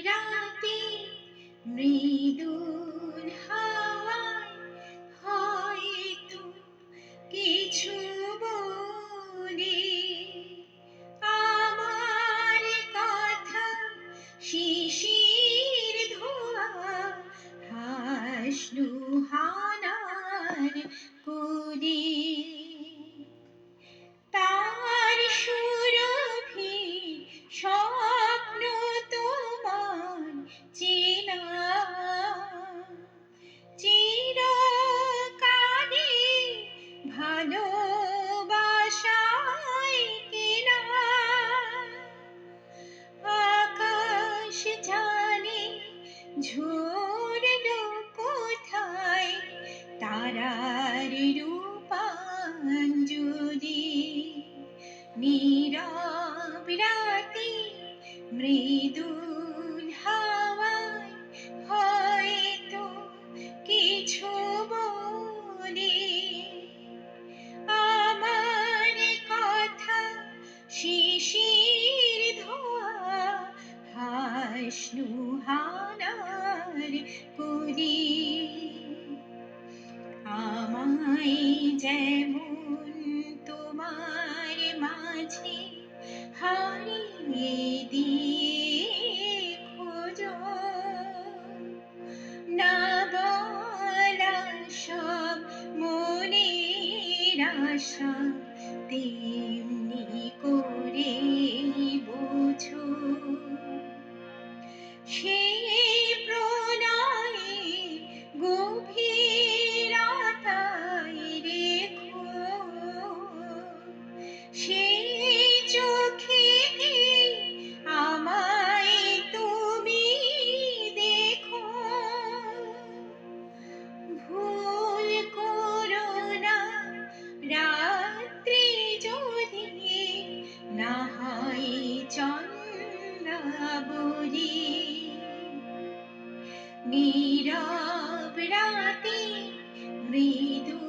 রাতে মৃদুল হাওয়ায় হয়তো কিছু বলে আমার কথা, শিশির ধোয়া হাসলু হানার কোলে। তার সুরভি স্বপ্ন তোমার চেনা, চিরকালে ভালোবাসায় কেনা। আকাশ জানে ঝরলো কোথায় তারার রূপাঞ্জলি। নীরব রাতে মৃদুল হাওয়ায় হয়তো কিছু বলে আমার কথা, শিশির ধোয়া হাসলু হানার কোলে। আমায় যেমন তোমার মাঝে হারিয়ে দিয়ে খোঁজো, না বলা সব মনের আশা তেমনি করে বোঝো। সেই প্রণয়ে গভীরতায় রেখো, সেই চোখেতে আমায় তুমি দেখো। ভুল করো না রাত্রি যদি না হয় চন্দ্রাবলী। নীরব রাতে মৃদু